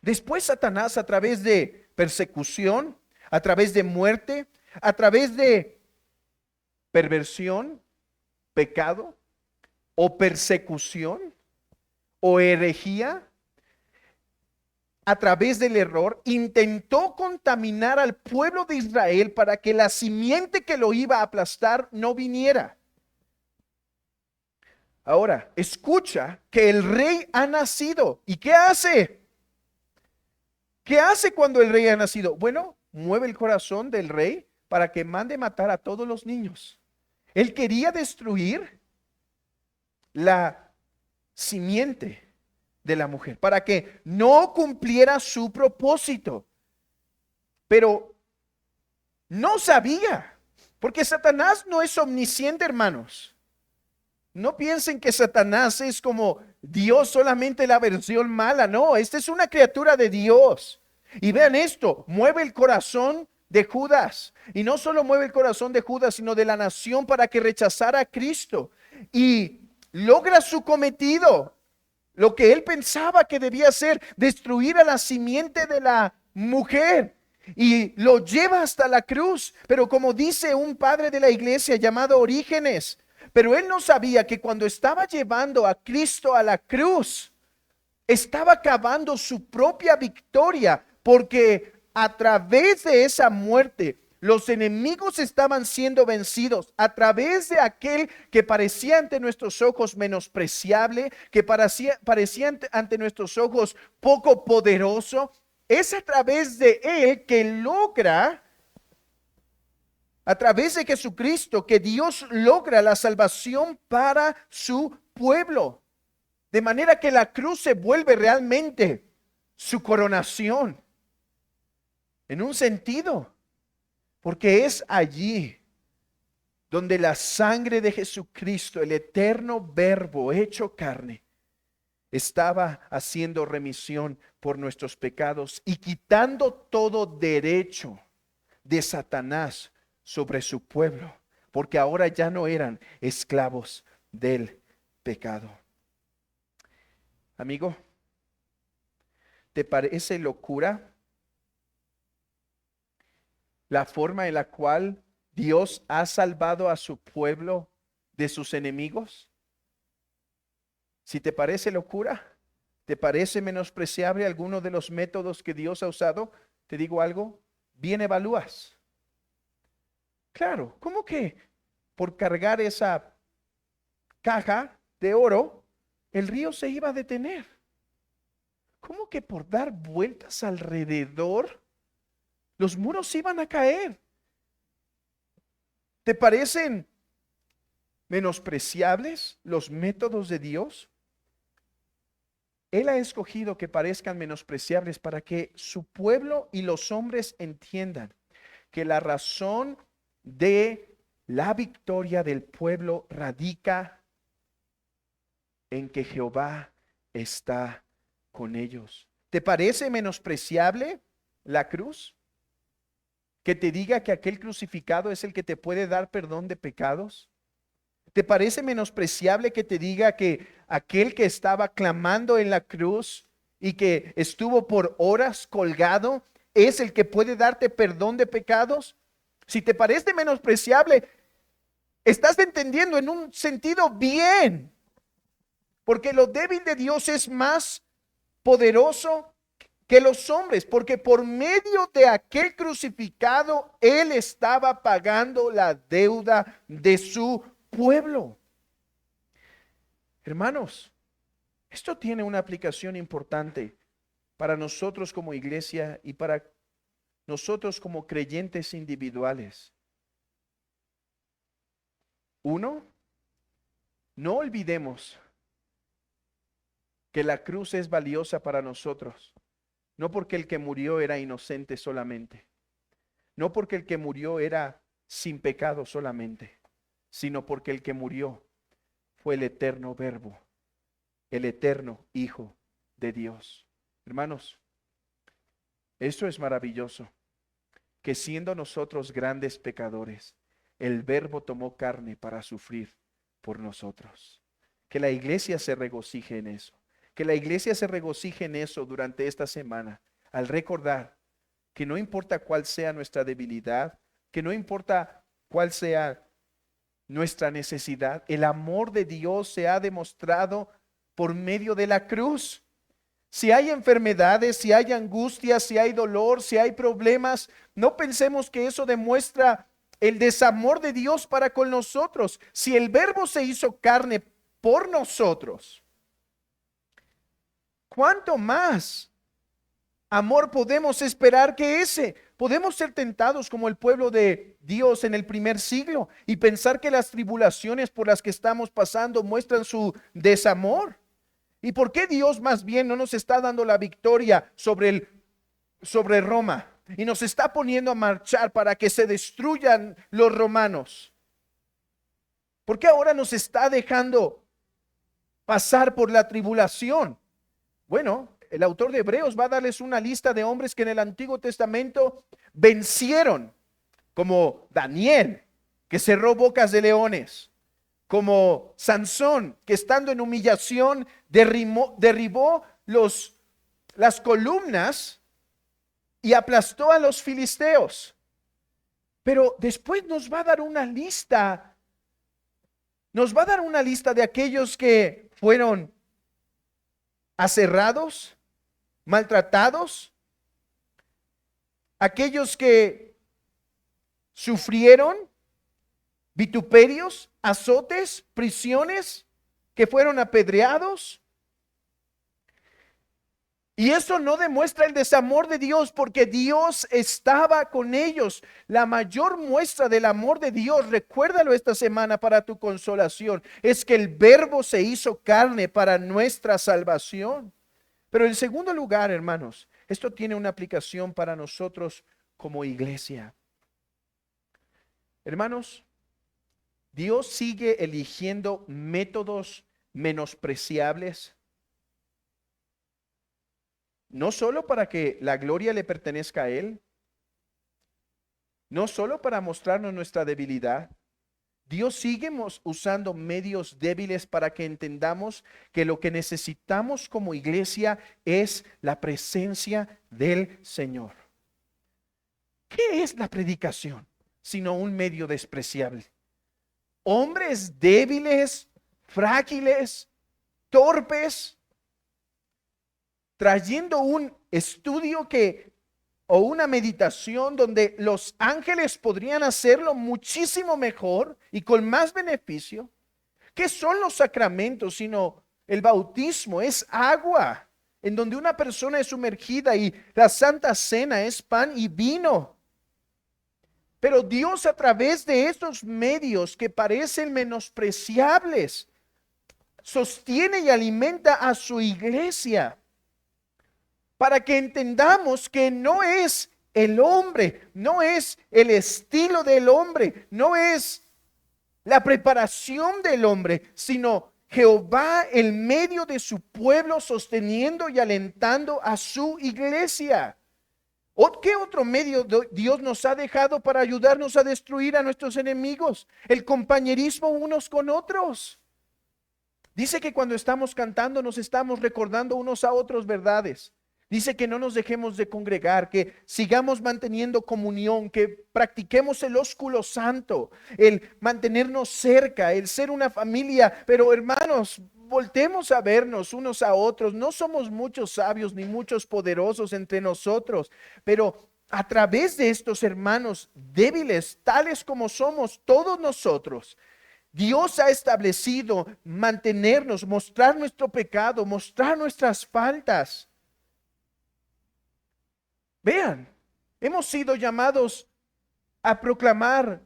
Después Satanás, a través de persecución, a través de muerte, a través de perversión, pecado, o persecución, o herejía, a través del error, intentó contaminar al pueblo de Israel para que la simiente que lo iba a aplastar no viniera. Ahora, escucha que el rey ha nacido. ¿Y qué hace? ¿Qué hace cuando el rey ha nacido? Bueno, mueve el corazón del rey para que mande matar a todos los niños. Él quería destruir la simiente de la mujer para que no cumpliera su propósito. Pero no sabía, porque Satanás no es omnisciente, hermanos. No piensen que Satanás es como Dios, solamente la versión mala. No, esta es una criatura de Dios. Y vean esto, mueve el corazón de Judas. Y no solo mueve el corazón de Judas, sino de la nación para que rechazara a Cristo. Y logra su cometido. Lo que él pensaba que debía hacer, destruir a la simiente de la mujer. Y lo lleva hasta la cruz. Pero como dice un padre de la iglesia llamado Orígenes, pero él no sabía que cuando estaba llevando a Cristo a la cruz, estaba acabando su propia victoria, porque a través de esa muerte, los enemigos estaban siendo vencidos. A través de aquel que parecía ante nuestros ojos menospreciable, que parecía ante nuestros ojos poco poderoso, es a través de él que logra, a través de Jesucristo, que Dios logra la salvación para su pueblo. De manera que la cruz se vuelve realmente su coronación. En un sentido, porque es allí donde la sangre de Jesucristo, el eterno Verbo hecho carne, estaba haciendo remisión por nuestros pecados y quitando todo derecho de Satanás sobre su pueblo, porque ahora ya no eran esclavos del pecado. Amigo, ¿te parece locura la forma en la cual Dios ha salvado a su pueblo de sus enemigos? Si te parece locura, ¿te parece menospreciable alguno de los métodos que Dios ha usado? te digo algo, bien evalúas. Claro, ¿cómo que por cargar esa caja de oro, el río se iba a detener? ¿Cómo que por dar vueltas alrededor, los muros iban a caer? ¿Te parecen menospreciables los métodos de Dios? Él ha escogido que parezcan menospreciables para que su pueblo y los hombres entiendan que la razón de la victoria del pueblo radica en que Jehová está con ellos. ¿Te parece menospreciable la cruz? Que te diga que aquel crucificado es el que te puede dar perdón de pecados. ¿Te parece menospreciable que te diga que aquel que estaba clamando en la cruz y que estuvo por horas colgado es el que puede darte perdón de pecados? Si te parece menospreciable, estás entendiendo en un sentido bien, porque lo débil de Dios es más poderoso que los hombres, porque por medio de aquel crucificado, Él estaba pagando la deuda de su pueblo. Hermanos, esto tiene una aplicación importante para nosotros como iglesia y para nosotros como creyentes individuales. Uno, no olvidemos que la cruz es valiosa para nosotros, no porque el que murió era inocente solamente, no porque el que murió era sin pecado solamente, sino porque el que murió fue el eterno Verbo, el eterno Hijo de Dios. Hermanos, esto es maravilloso, que siendo nosotros grandes pecadores, el Verbo tomó carne para sufrir por nosotros. Que la iglesia se regocije en eso. Que la iglesia se regocije en eso durante esta semana, al recordar que no importa cuál sea nuestra debilidad, que no importa cuál sea nuestra necesidad, el amor de Dios se ha demostrado por medio de la cruz. Si hay enfermedades, si hay angustias, si hay dolor, si hay problemas, no pensemos que eso demuestra el desamor de Dios para con nosotros. Si el Verbo se hizo carne por nosotros, ¿cuánto más amor podemos esperar que ese? Podemos ser tentados como el pueblo de Dios en el primer siglo y pensar que las tribulaciones por las que estamos pasando muestran su desamor. ¿Y por qué Dios más bien no nos está dando la victoria sobre Roma y nos está poniendo a marchar para que se destruyan los romanos? ¿Por qué ahora nos está dejando pasar por la tribulación? Bueno, el autor de Hebreos va a darles una lista de hombres que en el Antiguo Testamento vencieron, como Daniel, que cerró bocas de leones, como Sansón, que estando en humillación derribó las columnas y aplastó a los filisteos. Pero después nos va a dar una lista de aquellos que fueron aserrados, maltratados, aquellos que sufrieron vituperios, azotes, prisiones, que fueron apedreados. Y eso no demuestra el desamor de Dios, porque Dios estaba con ellos. La mayor muestra del amor de Dios, recuérdalo esta semana para tu consolación, es que el Verbo se hizo carne para nuestra salvación. Pero en segundo lugar, hermanos, esto tiene una aplicación para nosotros como iglesia. Hermanos, Dios sigue eligiendo métodos menospreciables, no solo para que la gloria le pertenezca a Él, no solo para mostrarnos nuestra debilidad. Dios sigue usando medios débiles para que entendamos que lo que necesitamos como iglesia es la presencia del Señor. ¿Qué es la predicación sino un medio despreciable? Hombres débiles, frágiles, torpes, trayendo un estudio que o una meditación donde los ángeles podrían hacerlo muchísimo mejor y con más beneficio. ¿Qué son los sacramentos sino el bautismo? Es agua en donde una persona es sumergida, y la Santa Cena es pan y vino. Pero Dios, a través de estos medios que parecen menospreciables, sostiene y alimenta a su iglesia para que entendamos que no es el hombre, no es el estilo del hombre, no es la preparación del hombre, sino Jehová en medio de su pueblo, sosteniendo y alentando a su iglesia. ¿O qué otro medio Dios nos ha dejado para ayudarnos a destruir a nuestros enemigos? El compañerismo unos con otros. Dice que cuando estamos cantando nos estamos recordando unos a otros verdades. Dice que no nos dejemos de congregar, que sigamos manteniendo comunión, que practiquemos el ósculo santo, el mantenernos cerca, el ser una familia. Pero hermanos, voltemos a vernos unos a otros. No somos muchos sabios ni muchos poderosos entre nosotros, pero a través de estos hermanos débiles, tales como somos todos nosotros, Dios ha establecido mantenernos, mostrar nuestro pecado, mostrar nuestras faltas. Vean, hemos sido llamados a proclamar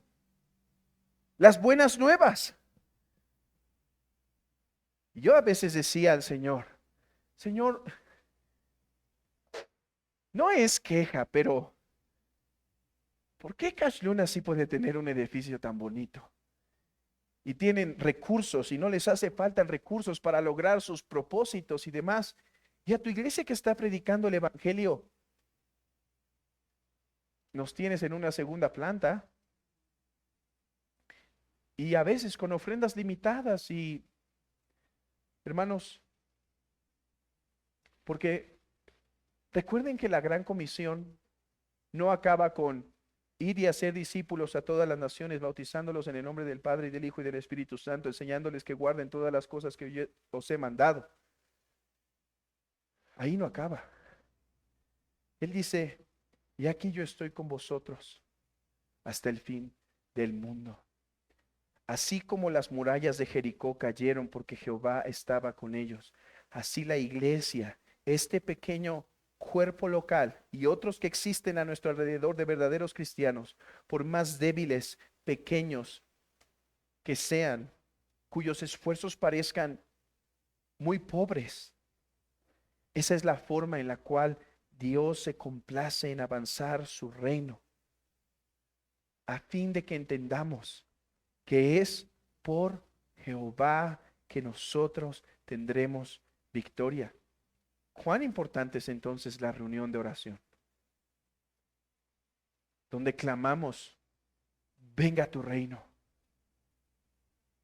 las buenas nuevas. Yo a veces decía al Señor, Señor, no es queja, pero ¿por qué Cash Luna sí puede tener un edificio tan bonito? Y tienen recursos y no les hace falta recursos para lograr sus propósitos y demás. Y a tu iglesia que está predicando el evangelio, nos tienes en una segunda planta y a veces con ofrendas limitadas. Y hermanos, porque recuerden que la gran comisión no acaba con ir y hacer discípulos a todas las naciones, bautizándolos en el nombre del Padre y del Hijo y del Espíritu Santo, enseñándoles que guarden todas las cosas que yo os he mandado. Ahí no acaba. Él dice, y aquí yo estoy con vosotros hasta el fin del mundo. Así como las murallas de Jericó cayeron porque Jehová estaba con ellos, así la iglesia, este pequeño cuerpo local y otros que existen a nuestro alrededor de verdaderos cristianos, por más débiles, pequeños que sean, cuyos esfuerzos parezcan muy pobres, esa es la forma en la cual Dios se complace en avanzar su reino, a fin de que entendamos que es por Jehová que nosotros tendremos victoria. ¿Cuán importante es entonces la reunión de oración? Donde clamamos, venga tu reino.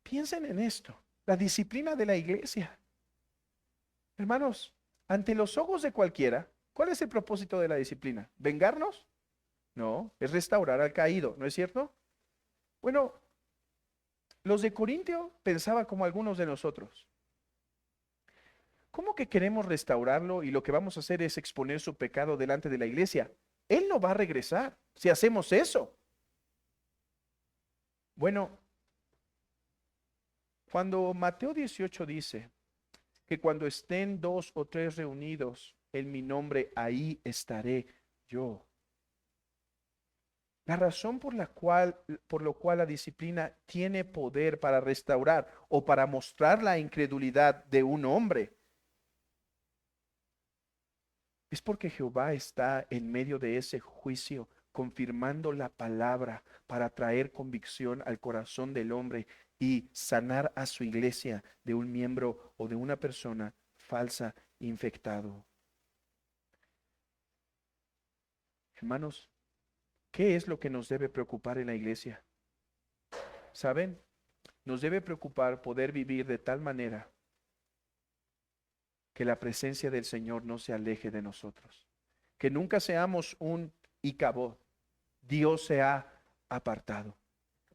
Piensen en esto, la disciplina de la iglesia. Hermanos, ante los ojos de cualquiera, ¿cuál es el propósito de la disciplina? ¿Vengarnos? No, es restaurar al caído, ¿no es cierto? Bueno, los de Corintio pensaban como algunos de nosotros. ¿Cómo que queremos restaurarlo y lo que vamos a hacer es exponer su pecado delante de la iglesia? Él no va a regresar si hacemos eso. Bueno, cuando Mateo 18 dice que cuando estén 2 o 3 reunidos en mi nombre, ahí estaré yo. La razón por lo cual la disciplina tiene poder para restaurar o para mostrar la incredulidad de un hombre es porque Jehová está en medio de ese juicio, confirmando la palabra para traer convicción al corazón del hombre y sanar a su iglesia de un miembro o de una persona falsa, infectado. Hermanos, ¿qué es lo que nos debe preocupar en la iglesia? ¿Saben? Nos debe preocupar poder vivir de tal manera que la presencia del Señor no se aleje de nosotros. Que nunca seamos un Icabod. Dios se ha apartado.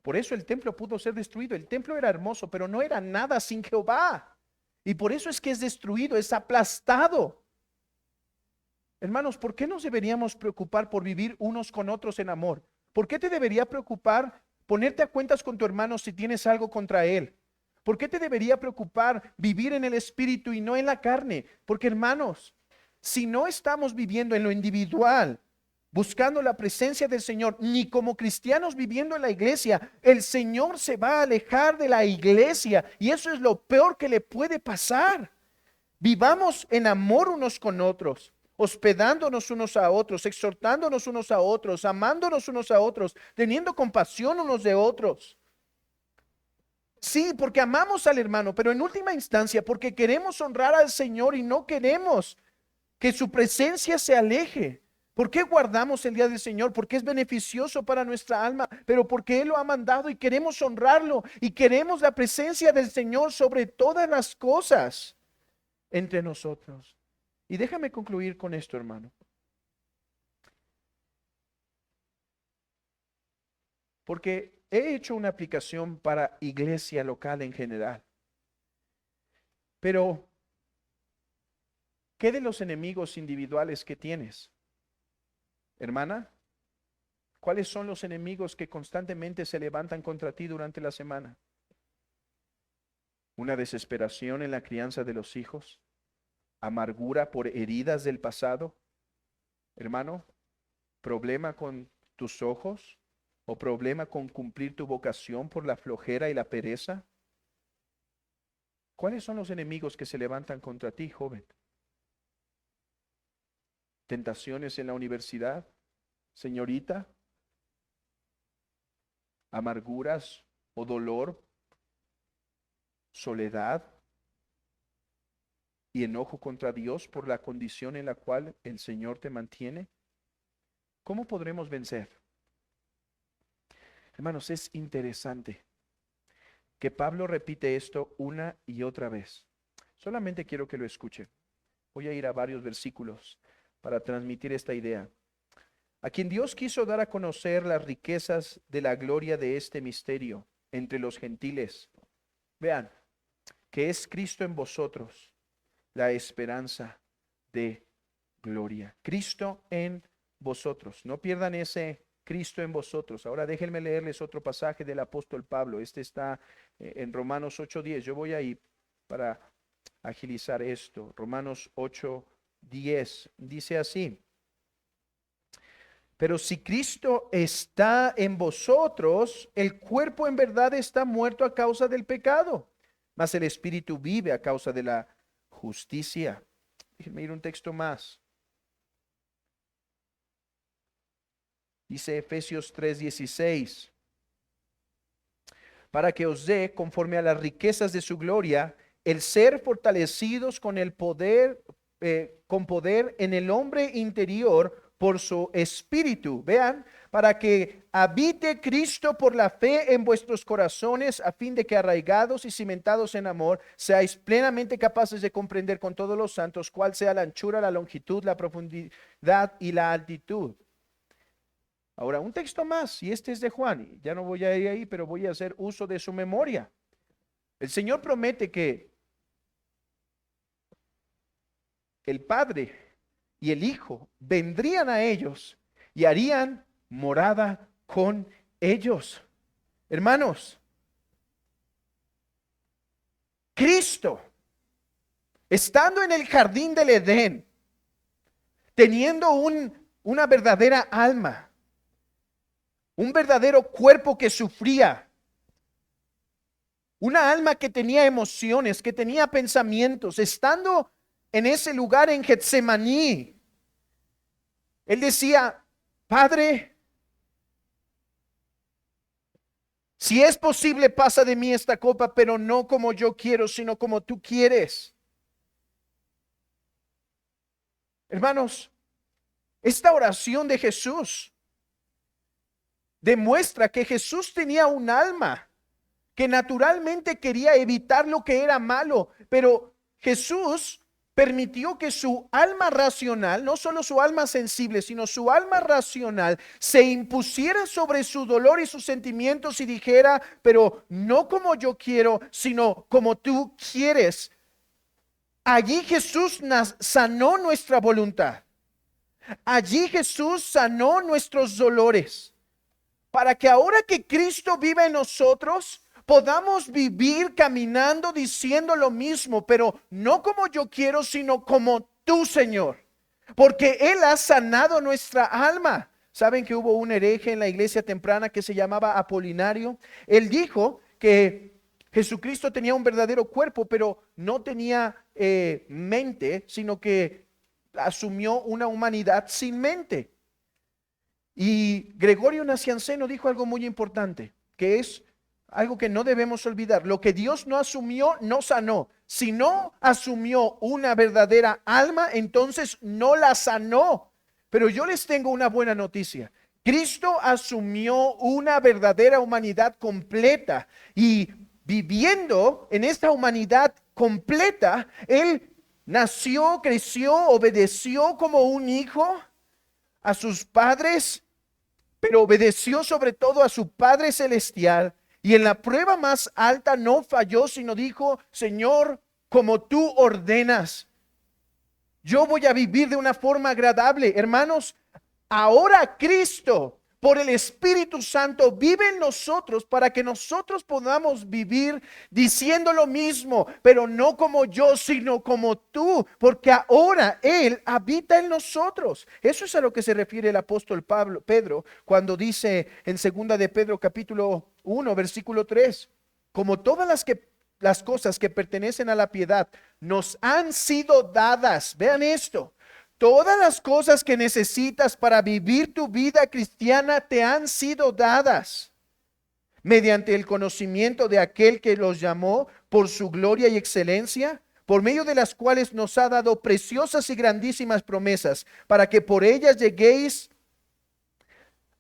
Por eso el templo pudo ser destruido. El templo era hermoso, pero no era nada sin Jehová. Y por eso es que es destruido, es aplastado. Hermanos, ¿por qué nos deberíamos preocupar por vivir unos con otros en amor? ¿Por qué te debería preocupar ponerte a cuentas con tu hermano si tienes algo contra él? ¿Por qué te debería preocupar vivir en el espíritu y no en la carne? Porque hermanos, si no estamos viviendo en lo individual, buscando la presencia del Señor, ni como cristianos viviendo en la iglesia, el Señor se va a alejar de la iglesia y eso es lo peor que le puede pasar. Vivamos en amor unos con otros, hospedándonos unos a otros, exhortándonos unos a otros, amándonos unos a otros, teniendo compasión unos de otros. Sí, porque amamos al hermano, pero en última instancia, porque queremos honrar al Señor y no queremos que su presencia se aleje. ¿Por qué guardamos el día del Señor? Porque es beneficioso para nuestra alma, pero porque Él lo ha mandado y queremos honrarlo y queremos la presencia del Señor sobre todas las cosas entre nosotros. Y déjame concluir con esto, hermano. Porque he hecho una aplicación para iglesia local en general. Pero, ¿qué de los enemigos individuales que tienes? Hermana, ¿cuáles son los enemigos que constantemente se levantan contra ti durante la semana? ¿Una desesperación en la crianza de los hijos? ¿Amargura por heridas del pasado? Hermano, ¿problema con tus ojos? ¿O problema con cumplir tu vocación por la flojera y la pereza? ¿Cuáles son los enemigos que se levantan contra ti, joven? ¿Tentaciones en la universidad, señorita? ¿Amarguras o dolor? ¿Soledad y enojo contra Dios por la condición en la cual el Señor te mantiene? ¿Cómo podremos vencer? Hermanos, es interesante que Pablo repite esto una y otra vez. Solamente quiero que lo escuchen. Voy a ir a varios versículos para transmitir esta idea. A quien Dios quiso dar a conocer las riquezas de la gloria de este misterio entre los gentiles. Vean, que es Cristo en vosotros, la esperanza de gloria. Cristo en vosotros. No pierdan ese Cristo en vosotros. Ahora déjenme leerles otro pasaje del apóstol Pablo. Este está en Romanos 8:10. Yo voy ahí para agilizar esto. Romanos 8:10 dice así: pero si Cristo está en vosotros, el cuerpo en verdad está muerto a causa del pecado, mas el espíritu vive a causa de la justicia. Déjenme ir un texto más. Dice Efesios 3:16, para que os dé, conforme a las riquezas de su gloria, el ser fortalecidos con el poder, con poder en el hombre interior por su espíritu. Vean, para que habite Cristo por la fe en vuestros corazones, a fin de que arraigados y cimentados en amor, seáis plenamente capaces de comprender con todos los santos cuál sea la anchura, la longitud, la profundidad y la altitud. Ahora, un texto más, y este es de Juan, y ya no voy a ir ahí, pero voy a hacer uso de su memoria. El Señor promete que el Padre y el Hijo vendrían a ellos y harían morada con ellos. Hermanos, Cristo, estando en el jardín del Edén, teniendo una verdadera alma, un verdadero cuerpo que sufría, una alma que tenía emociones, que tenía pensamientos, estando en ese lugar en Getsemaní, él decía: Padre, si es posible, pasa de mí esta copa, pero no como yo quiero, sino como tú quieres. Hermanos, esta oración de Jesús demuestra que Jesús tenía un alma que naturalmente quería evitar lo que era malo, pero Jesús permitió que su alma racional, no solo su alma sensible, sino su alma racional, se impusiera sobre su dolor y sus sentimientos y dijera: pero no como yo quiero, sino como tú quieres. Allí Jesús sanó nuestra voluntad. Allí Jesús sanó nuestros dolores, para que ahora que Cristo vive en nosotros, podamos vivir caminando diciendo lo mismo, pero no como yo quiero, sino como tú, Señor. Porque Él ha sanado nuestra alma. ¿Saben que hubo un hereje en la iglesia temprana que se llamaba Apolinario? Él dijo que Jesucristo tenía un verdadero cuerpo, pero no tenía mente, sino que asumió una humanidad sin mente. Y Gregorio Nacianceno dijo algo muy importante, que es algo que no debemos olvidar. Lo que Dios no asumió, no sanó. Si no asumió una verdadera alma, entonces no la sanó. Pero yo les tengo una buena noticia. Cristo asumió una verdadera humanidad completa y viviendo en esta humanidad completa, Él nació, creció, obedeció como un hijo a sus padres, pero obedeció sobre todo a su Padre Celestial. Y en la prueba más alta no falló, sino dijo: Señor, como tú ordenas, yo voy a vivir de una forma agradable. Hermanos, ahora Cristo, por el Espíritu Santo, vive en nosotros para que nosotros podamos vivir diciendo lo mismo, pero no como yo, sino como tú, porque ahora Él habita en nosotros. Eso es a lo que se refiere el apóstol Pedro, cuando dice en segunda de Pedro capítulo 1, versículo 3, como todas las cosas que pertenecen a la piedad nos han sido dadas. Vean esto. Todas las cosas que necesitas para vivir tu vida cristiana te han sido dadas mediante el conocimiento de aquel que los llamó por su gloria y excelencia, por medio de las cuales nos ha dado preciosas y grandísimas promesas, para que por ellas lleguéis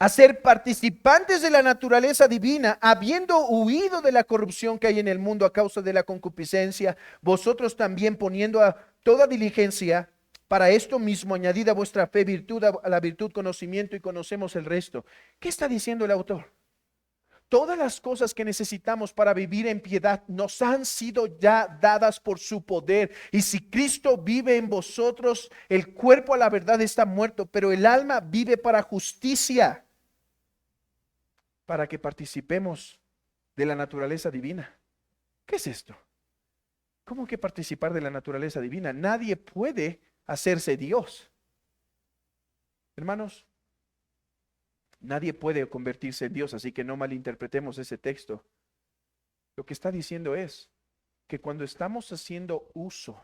a ser participantes de la naturaleza divina, habiendo huido de la corrupción que hay en el mundo a causa de la concupiscencia, vosotros también poniendo a toda diligencia para esto mismo, añadida vuestra fe, virtud, a la virtud, conocimiento, y conocemos el resto. ¿Qué está diciendo el autor? Todas las cosas que necesitamos para vivir en piedad nos han sido ya dadas por su poder. Y si Cristo vive en vosotros, el cuerpo a la verdad está muerto, pero el alma vive para justicia, para que participemos de la naturaleza divina. ¿Qué es esto? ¿Cómo que participar de la naturaleza divina? Nadie puede hacerse Dios. Hermanos, nadie puede convertirse en Dios, así que no malinterpretemos ese texto. Lo que está diciendo es que cuando estamos haciendo uso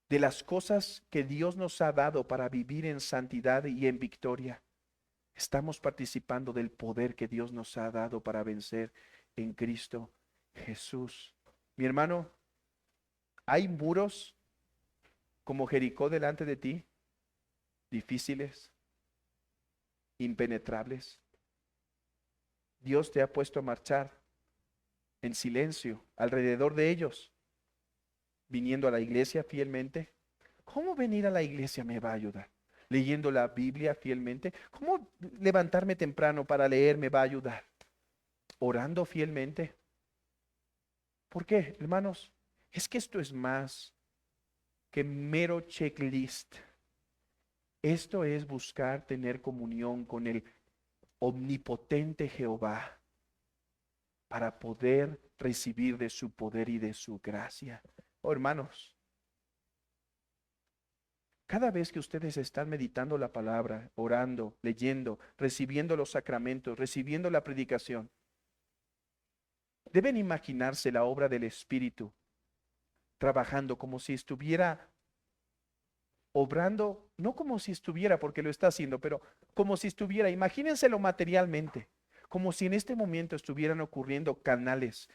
de las cosas que Dios nos ha dado para vivir en santidad y en victoria, estamos participando del poder que Dios nos ha dado para vencer en Cristo Jesús. Mi hermano, hay muros como Jericó delante de ti, difíciles, impenetrables. Dios te ha puesto a marchar en silencio alrededor de ellos, viniendo a la iglesia fielmente. ¿Cómo venir a la iglesia me va a ayudar? Leyendo la Biblia fielmente. ¿Cómo levantarme temprano para leer me va a ayudar? Orando fielmente. ¿Por qué, hermanos? Es que esto es más que mero checklist. Esto es buscar tener comunión con el omnipotente Jehová para poder recibir de su poder y de su gracia. Oh, hermanos, cada vez que ustedes están meditando la palabra, orando, leyendo, recibiendo los sacramentos, recibiendo la predicación, deben imaginarse la obra del Espíritu trabajando como si estuviera obrando, no como si estuviera, porque lo está haciendo, pero como si estuviera, imagínenselo materialmente, como si en este momento estuvieran ocurriendo canales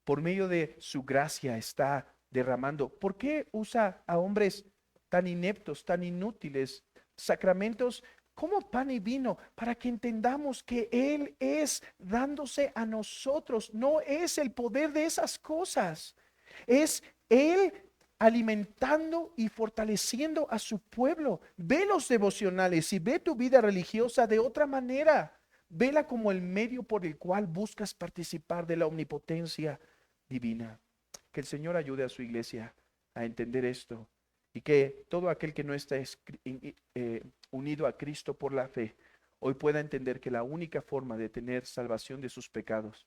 por medio de su gracia está derramando. ¿Por qué usa a hombres tan ineptos, tan inútiles, sacramentos como pan y vino? Para que entendamos que Él es dándose a nosotros, no es el poder de esas cosas, es Él alimentando y fortaleciendo a su pueblo. Ve los devocionales y ve tu vida religiosa de otra manera. Vela como el medio por el cual buscas participar de la omnipotencia divina. Que el Señor ayude a su iglesia a entender esto Y que todo aquel que no está unido a Cristo por la fe, hoy pueda entender que la única forma de tener salvación de sus pecados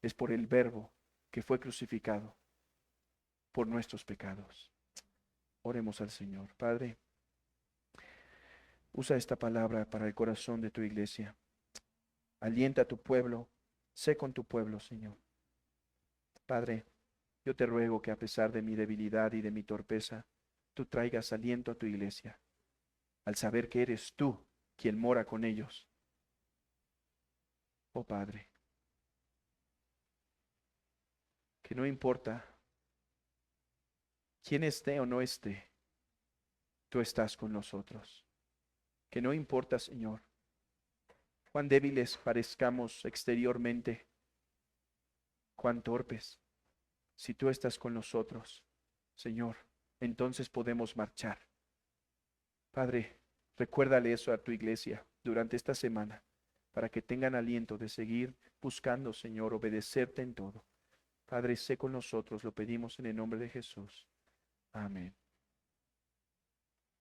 es por el Verbo que fue crucificado por nuestros pecados. Oremos al Señor. Padre, usa esta palabra para el corazón de tu iglesia. Alienta a tu pueblo. Sé con tu pueblo, Señor. Padre, yo te ruego que a pesar de mi debilidad y de mi torpeza, tú traigas aliento a tu iglesia, al saber que eres tú quien mora con ellos. Oh Padre, que no importa quién esté o no esté, tú estás con nosotros. Que no importa, Señor, cuán débiles parezcamos exteriormente, cuán torpes, si tú estás con nosotros, Señor, entonces podemos marchar. Padre, recuérdale eso a tu iglesia durante esta semana, para que tengan aliento de seguir buscando, Señor, obedecerte en todo. Padre, sé con nosotros, lo pedimos en el nombre de Jesús. Amén.